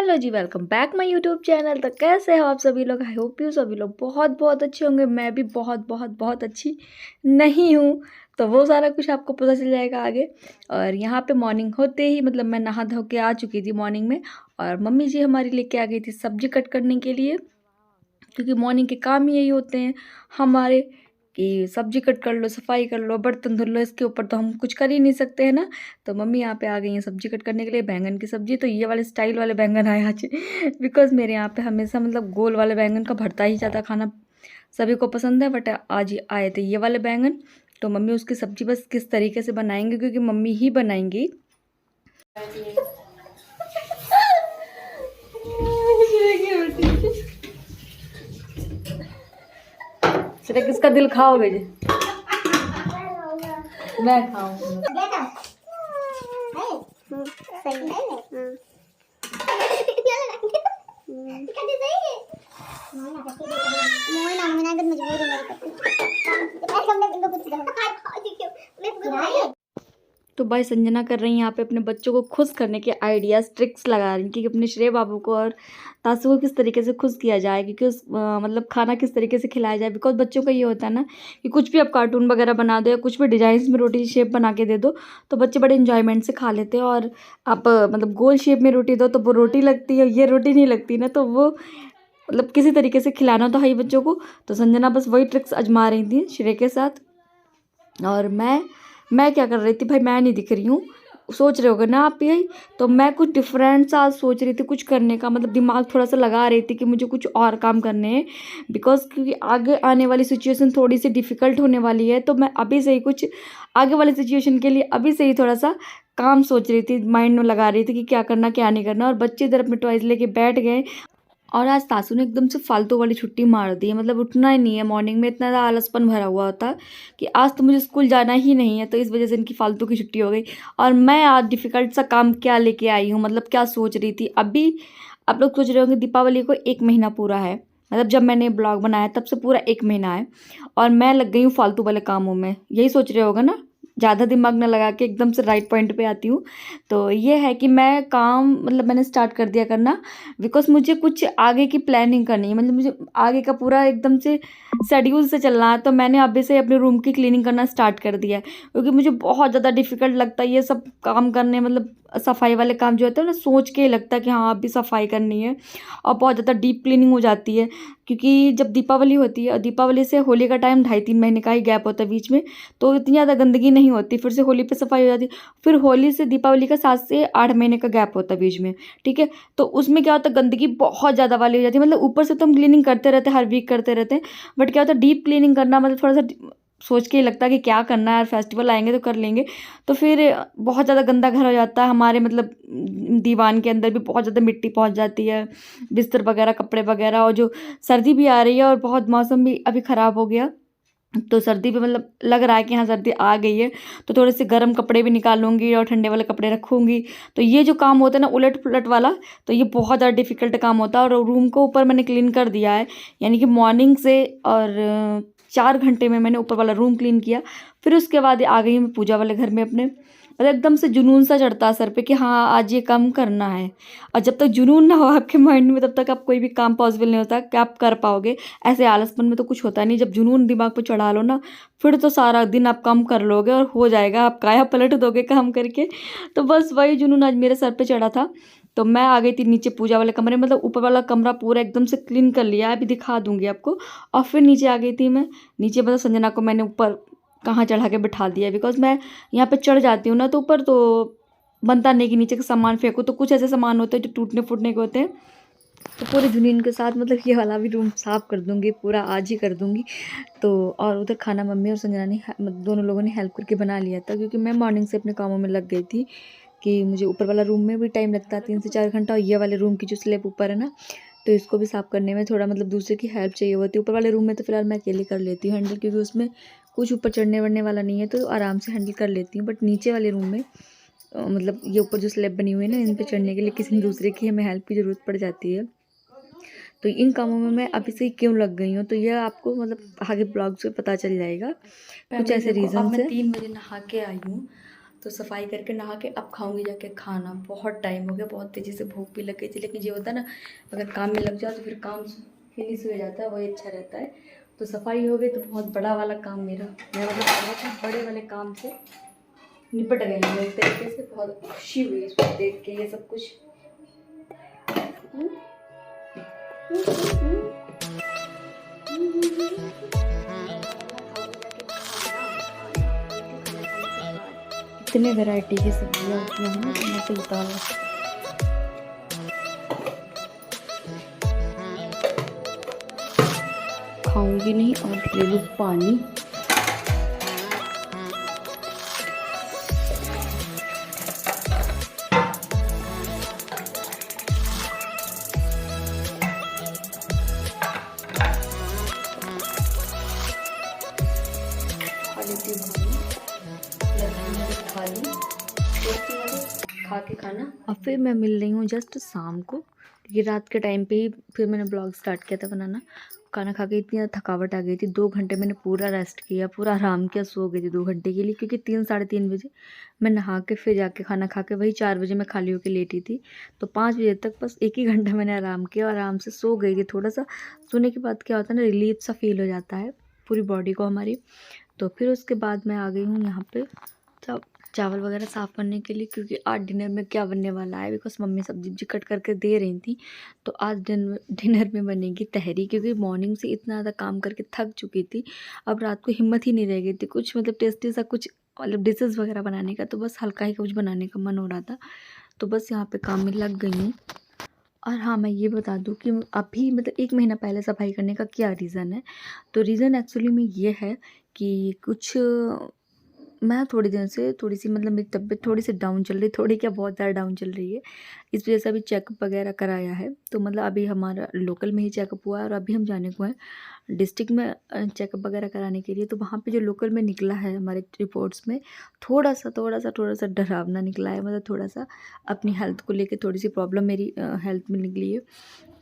Hello जी, welcome back my YouTube channel. तो कैसे हो आप सभी लोग? आई होप यू सभी लोग बहुत बहुत अच्छे होंगे। मैं भी बहुत बहुत बहुत अच्छी नहीं हूँ, तो वो सारा कुछ आपको पता चल जाएगा आगे। और यहाँ पे मॉर्निंग होते ही मतलब मैं नहा धो के आ चुकी थी मॉर्निंग में, और मम्मी जी हमारी लेके आ गई थी सब्जी कट करने के लिए, क्योंकि मॉर्निंग के काम ही यही होते हैं हमारे कि सब्जी कट कर लो, सफाई कर लो, बर्तन धुल लो। इसके ऊपर तो हम कुछ कर ही नहीं सकते हैं ना। तो मम्मी यहाँ पे आ गई हैं सब्जी कट करने के लिए, बैंगन की सब्जी। तो ये वाले स्टाइल वाले बैंगन आए आज बिकॉज मेरे यहाँ पे हमेशा मतलब गोल वाले बैंगन का भरता ही ज़्यादा खाना सभी को पसंद है, बट आज ही आए थे ये वाले बैंगन। तो मम्मी उसकी सब्जी बस किस तरीके से बनाएंगे, क्योंकि मम्मी ही बनाएंगी। सिर्फ किसका दिल खाओगे जी? मैं खाऊंगा। तो भाई संजना कर रही हैं यहाँ पे अपने बच्चों को खुश करने के आइडियाज़, ट्रिक्स लगा रही हैं कि अपने श्रेय बाबू को और तासु को किस तरीके से खुश किया जाए, क्योंकि उस मतलब खाना किस तरीके से खिलाया जाए। बिकॉज बच्चों का ये होता है ना कि कुछ भी आप कार्टून वगैरह बना दो या कुछ भी डिजाइन में रोटी शेप बना के दे दो, तो बच्चे बड़े इंजॉयमेंट से खा लेते हैं। और आप मतलब गोल शेप में रोटी दो तो वो रोटी लगती है, ये रोटी नहीं लगती ना, तो वो मतलब किसी तरीके से खिलाना तो है ही बच्चों को। तो संजना बस वही ट्रिक्स आजमा रही थी श्रेय के साथ। और मैं क्या कर रही थी भाई, मैं नहीं दिख रही हूँ, सोच रहे होगे ना आप यही। तो मैं कुछ डिफरेंट सा सोच रही थी कुछ करने का, मतलब दिमाग थोड़ा सा लगा रही थी कि मुझे कुछ और काम करने हैं। बिकॉज क्योंकि आगे आने वाली सिचुएशन थोड़ी सी डिफ़िकल्ट होने वाली है, तो मैं अभी से ही कुछ आगे वाली सिचुएशन के लिए अभी से ही थोड़ा सा काम सोच रही थी, माइंड में लगा रही थी कि क्या करना क्या नहीं करना। और बच्चे इधर अपने टॉयज लेके बैठ गए। और आज तासू ने एकदम से फालतू वाली छुट्टी मार दी है, मतलब उठना ही नहीं है। मॉर्निंग में इतना ज़्यादा आलसपन भरा हुआ होता कि आज तो मुझे स्कूल जाना ही नहीं है, तो इस वजह से इनकी फालतू की छुट्टी हो गई। और मैं आज डिफ़िकल्ट सा काम क्या लेके आई हूँ, मतलब क्या सोच रही थी अभी। आप लोग सोच रहे होंगे दीपावली को 1 महीना पूरा है, मतलब जब मैंने ब्लॉग बनाया तब से पूरा 1 महीना है, और मैं लग गई हूँ फालतू वाले कामों में। यही सोच रहे होगा ना, ज़्यादा दिमाग ना लगा के एकदम से राइट पॉइंट पे आती हूँ। तो ये है कि मैं काम मतलब मैंने स्टार्ट कर दिया करना, बिकॉज मुझे कुछ आगे की प्लानिंग करनी है, मतलब मुझे आगे का पूरा एकदम से शेड्यूल से चलना है। तो मैंने अभी से अपने रूम की क्लीनिंग करना स्टार्ट कर दिया है, क्योंकि मुझे बहुत ज़्यादा डिफिकल्ट लगता है ये सब काम करने, मतलब सफाई वाले काम जो होते हैं ना, सोच के ही लगता है कि हाँ अभी सफाई करनी है। और बहुत ज़्यादा डीप क्लीनिंग हो जाती है, क्योंकि जब दीपावली होती है और दीपावली से होली का टाइम 2.5-3 महीने का ही गैप होता है बीच में, तो इतनी ज़्यादा गंदगी नहीं होती। फिर से होली पे सफाई हो जाती है, फिर होली से दीपावली का 7 से 8 महीने का गैप होता है बीच में, ठीक है। तो उसमें क्या होता है, गंदगी बहुत ज़्यादा वाली हो जाती है। मतलब ऊपर से तो हम क्लीनिंग करते रहते हैं, हर वीक करते रहते हैं, बट क्या होता है डीप क्लीनिंग करना मतलब थोड़ा सा सोच के ही लगता है कि क्या करना है यार, फेस्टिवल आएंगे तो कर लेंगे। तो फिर बहुत ज़्यादा गंदा घर हो जाता है हमारे, मतलब दीवान के अंदर भी बहुत ज़्यादा मिट्टी पहुंच जाती है, बिस्तर वगैरह, कपड़े वगैरह। और जो सर्दी भी आ रही है और बहुत मौसम भी अभी ख़राब हो गया, तो सर्दी पे मतलब लग रहा है कि हाँ सर्दी आ गई है, तो थोड़े से गर्म कपड़े भी निकालूंगी और ठंडे वाले कपड़े रखूंगी। तो ये जो काम होता है ना उलट पुलट वाला, तो ये बहुत ज़्यादा डिफिकल्ट काम होता है। और रूम को ऊपर मैंने क्लीन कर दिया है, यानी कि मॉर्निंग से, और 4 घंटे में मैंने ऊपर वाला रूम क्लीन किया। फिर उसके बाद आ गई मैं पूजा वाले घर में अपने, मतलब एकदम से जुनून सा चढ़ता है सर पे कि हाँ आज ये काम करना है। और जब तक जुनून ना हो आपके माइंड में, तब तक आप कोई भी काम पॉसिबल नहीं होता कि आप कर पाओगे। ऐसे आलसपन में तो कुछ होता नहीं, जब जुनून दिमाग पे चढ़ा लो ना, फिर तो सारा दिन आप काम कर लोगे और हो जाएगा, आप काया पलट दोगे काम करके। तो बस वही जुनून आज मेरे सर पे चढ़ा था। तो मैं आ गई थी नीचे पूजा वाले कमरे, मतलब ऊपर वाला कमरा पूरा एकदम से क्लीन कर लिया, अभी दिखा दूंगी आपको। और फिर नीचे आ गई थी मैं। नीचे मतलब संजना को मैंने ऊपर कहाँ चढ़ा के बिठा दिया, बिकॉज मैं यहाँ पे चढ़ जाती हूँ ना, तो ऊपर तो बनता नहीं कि नीचे का सामान फेंको। तो कुछ ऐसे सामान होते हैं जो टूटने फूटने के होते हैं। तो पूरे जुनून के साथ मतलब ये वाला भी रूम साफ़ कर दूँगी, पूरा आज ही कर दूँगी। तो और उधर खाना मम्मी और संजना ने मतलब दोनों लोगों ने हेल्प करके बना लिया था, क्योंकि मैं मॉर्निंग से अपने कामों में लग गई थी कि मुझे ऊपर वाला रूम में भी टाइम लगता है 3 से 4 घंटा, और ये वाले रूम की जो स्लैब ऊपर है ना, तो इसको भी साफ़ करने में थोड़ा मतलब दूसरे की हेल्प चाहिए होती है। ऊपर वाले रूम में तो फिलहाल मैं अकेले कर लेती हूँ हैंडल, क्योंकि उसमें कुछ ऊपर चढ़ने वढ़ने वाला नहीं है, तो आराम से हैंडल कर लेती हूँ। बट नीचे वाले रूम में मतलब ये ऊपर जो स्लैब बनी हुई है ना, इन पे चढ़ने के लिए किसी दूसरे की हमें हेल्प की ज़रूरत पड़ जाती है। तो इन कामों में मैं अभी से ही क्यों लग गई हूँ, तो यह आपको मतलब आगे ब्लॉग से पता चल जाएगा कुछ ऐसे रीज़न से। 3 बजे नहा के आई हूँ, तो सफाई करके नहा के अब खाऊंगी जाके खाना। बहुत टाइम हो गया, बहुत तेज़ी से भूख भी लग गई थी, लेकिन ये होता है ना, अगर काम में लग जाओ तो फिर काम फिनिश हो जाता है, वही अच्छा रहता है। तो सफाई हो गई तो बहुत बड़ा वाला काम मेरा, मैं मतलब बहुत ही बड़े वाले काम से निपट गई हूँ एक तरीके से। बहुत खुशी हुई इसको देख के, ये सब कुछ। कितने वैरायटी की सब्जियाँ उसमें हैं, मैं तो बताऊँ। खाऊंगी नहीं और ले लूँ पानी। खा के खाना। अब फिर मैं मिल रही हूँ जस्ट शाम को, क्योंकि रात के टाइम पे ही फिर मैंने ब्लॉग स्टार्ट किया था बनाना। खाना खा के इतनी ज़्यादा थकावट आ गई थी, 2 घंटे मैंने पूरा रेस्ट किया, पूरा आराम किया, सो गई थी 2 घंटे के लिए, क्योंकि 3 साढ़े 3 बजे मैं नहा के फिर जाके खाना खा के वही 4 बजे मैं खाली होकर लेटी थी। तो 5 बजे तक बस 1 ही घंटा मैंने आराम किया और आराम से सो गई थी। थोड़ा सा सोने के बाद क्या होता है ना, रिलीफ सा फील हो जाता है पूरी बॉडी को हमारी। तो फिर उसके बाद मैं आ गई हूँ यहाँ पे चावल वगैरह साफ़ करने के लिए, क्योंकि आज डिनर में क्या बनने वाला है, बिकॉज मम्मी सब्जी कट करके दे रही थी। तो आज डिनर में बनेगी तहरी, क्योंकि मॉर्निंग से इतना ज़्यादा काम करके थक चुकी थी। अब रात को हिम्मत ही नहीं रह गई थी कुछ मतलब टेस्टी सा कुछ मतलब डिशेज़ वगैरह बनाने का, तो बस हल्का ही कुछ बनाने का मन हो रहा था। तो बस यहाँ पे काम में लग गई हूँ। और हाँ, मैं ये बता दूँ कि अभी मतलब 1 महीना पहले सफाई करने का क्या रीज़न है। तो रीज़न एक्चुअली में ये है कि कुछ मैं थोड़े दिनों से थोड़ी-सी मतलब मेरी तबीयत थोड़ी-सी डाउन चल रही है, थोड़ी क्या बहुत ज़्यादा डाउन चल रही है। इस वजह से अभी चेकअप वगैरह कराया है। तो मतलब अभी हमारा लोकल में ही चेकअप हुआ है और अभी हम जाने को हैं डिस्ट्रिक्ट में चेकअप वगैरह कराने के लिए। तो वहाँ पे जो लोकल में निकला है हमारे रिपोर्ट्स में थोड़ा-सा डरावना निकला है। मतलब थोड़ा-सा अपनी हेल्थ को लेके थोड़ी-सी प्रॉब्लम मेरी हेल्थ में निकली है।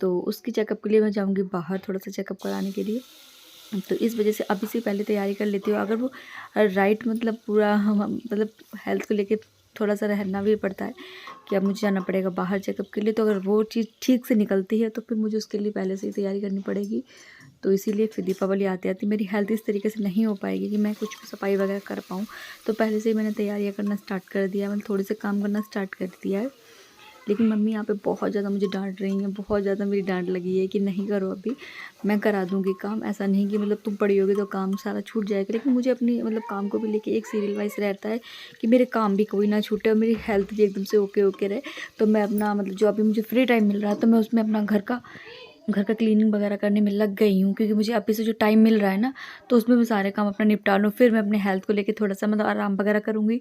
तो उसकी चेकअप के लिए मैं जाऊँगी बाहर थोड़ा-सा चेकअप कराने के लिए। तो इस वजह से अभी से पहले तैयारी कर लेती हूँ। अगर वो राइट मतलब पूरा हम मतलब हेल्थ को लेके थोड़ा-सा रहना भी पड़ता है कि अब मुझे जाना पड़ेगा बाहर चेकअप के लिए। तो अगर वो चीज़ ठीक से निकलती है तो फिर मुझे उसके लिए पहले से ही तैयारी करनी पड़ेगी। तो इसीलिए फिर दीपावली आते-आते मेरी हेल्थ इस तरीके से नहीं हो पाएगी कि मैं कुछ भी सफाई वगैरह कर पाऊँ। तो पहले से ही मैंने तैयारियाँ करना स्टार्ट कर दिया है, मतलब थोड़े से काम करना स्टार्ट कर दिया है। लेकिन मम्मी यहाँ पे बहुत ज़्यादा मुझे डांट रही हैं, बहुत ज़्यादा मेरी डांट लगी है कि नहीं करो अभी, मैं करा दूँगी काम। ऐसा नहीं कि मतलब तुम पड़ी होगी तो काम सारा छूट जाएगा। लेकिन मुझे अपनी मतलब काम को भी लेके एक सीरियल वाइज़ रहता है कि मेरे काम भी कोई ना छूटे और मेरी हेल्थ भी एकदम से ओके रहे। तो मैं अपना मतलब जो अभी मुझे फ्री टाइम मिल रहा है तो मैं उसमें अपना घर का क्लीनिंग वगैरह करने में लग गई हूँ, क्योंकि मुझे अभी से जो टाइम मिल रहा है ना, तो उसमें मैं सारे काम अपना निपटा लूँ। फिर मैं अपने हेल्थ को लेके थोड़ा-सा मतलब आराम वगैरह करूँगी।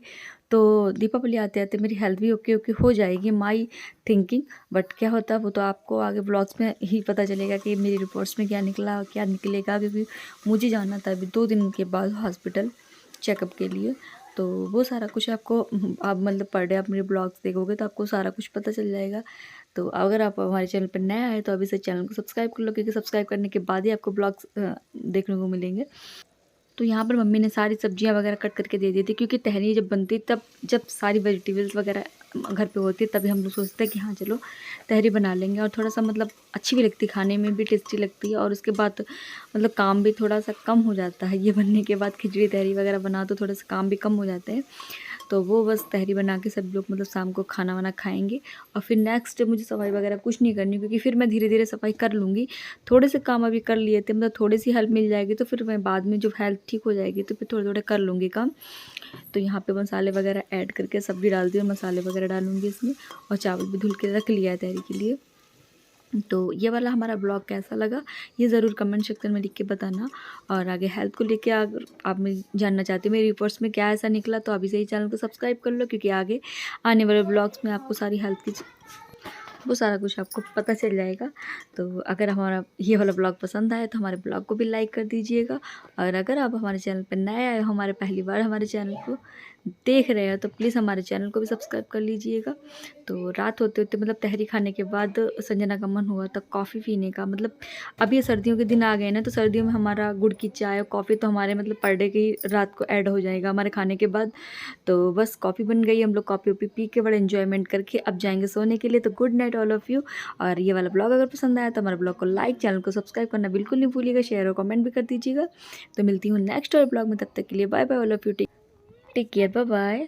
तो दीपावली आते-आते मेरी हेल्थ भी ओके हो जाएगी, माई थिंकिंग। बट क्या होता है वो तो आपको आगे व्लॉग्स में ही पता चलेगा कि मेरी रिपोर्ट्स में क्या निकला और क्या निकलेगा, क्योंकि मुझे जाना था अभी 2 दिन के बाद हॉस्पिटल चेकअप के लिए। तो वो सारा कुछ आपको आप मतलब पर डे आप मेरे ब्लॉग्स देखोगे तो आपको सारा कुछ पता चल जाएगा। तो अगर आप हमारे चैनल पर नए आए तो अभी से चैनल को सब्सक्राइब कर लो, क्योंकि सब्सक्राइब करने के बाद ही आपको ब्लॉग्स देखने को मिलेंगे। तो यहाँ पर मम्मी ने सारी सब्जियाँ वगैरह कट करके दे दी थी, क्योंकि तहरी जब बनती तब जब सारी वेजिटेबल्स वगैरह घर पे होती है तभी हम लोग सोचते हैं कि हाँ चलो तहरी बना लेंगे। और थोड़ा सा मतलब अच्छी भी लगती है, खाने में भी टेस्टी लगती है, और उसके बाद मतलब काम भी थोड़ा सा कम हो जाता है। ये बनने के बाद खिचड़ी तहरी वगैरह बनाओ तो थोड़ा सा काम भी कम हो जाते हैं। तो वो बस तहरी बना के सब लोग मतलब शाम को खाना वाना खाएंगे और फिर नेक्स्ट डे मुझे सफाई वगैरह कुछ नहीं करनी, क्योंकि फिर मैं धीरे धीरे सफाई कर लूँगी। थोड़े से काम अभी कर लिए थे, मतलब थोड़ी सी हेल्प मिल जाएगी तो फिर मैं बाद में जब हेल्थ ठीक हो जाएगी तो फिर थोड़े थोड़े कर लूँगी काम। तो यहाँ पे मसाले वगैरह ऐड करके सब्ज़ी डाल दी और मसाले वगैरह डालूँगी इसमें, और चावल भी धुल के रख लिया है तहरी के लिए। तो ये वाला हमारा ब्लॉग कैसा लगा ये ज़रूर कमेंट सेक्शन में लिख के बताना। और आगे हेल्थ को लेके अगर आप मैं जानना चाहते हो मेरी रिपोर्ट्स में क्या ऐसा निकला तो अभी से ही चैनल को सब्सक्राइब कर लो, क्योंकि आगे आने वाले ब्लॉग्स में आपको सारी हेल्थ की वो सारा कुछ आपको पता चल जाएगा। तो अगर हमारा ये वाला ब्लॉग पसंद आए तो हमारे ब्लॉग को भी लाइक कर दीजिएगा, और अगर आप हमारे चैनल पर नए आए हो, हमारे पहली बार हमारे चैनल को देख रहे हो, तो प्लीज़ हमारे चैनल को भी सब्सक्राइब कर लीजिएगा। तो रात होते होते मतलब तहरी खाने के बाद संजना का मन हुआ था कॉफ़ी पीने का। मतलब अब ये सर्दियों के दिन आ गए ना, तो सर्दियों में हमारा गुड़ की चाय और कॉफ़ी तो हमारे मतलब पर डे की रात को ऐड हो जाएगा हमारे खाने के बाद। तो बस कॉफ़ी बन गई, हम लोग कॉफ़ी वॉफ़ी पी के बड़ा एंजॉयमेंट करके अब जाएंगे सोने के लिए। तो good night all of you. और ये वाला ब्लॉग अगर पसंद आया तो हमारे ब्लॉग को लाइक, चैनल को सब्सक्राइब करना बिल्कुल नहीं भूलिएगा, शेयर और कमेंट भी कर दीजिएगा। तो मिलती हूँ नेक्स्ट और ब्लॉग में, तब तक के लिए bye bye all of you. Take care, bye bye.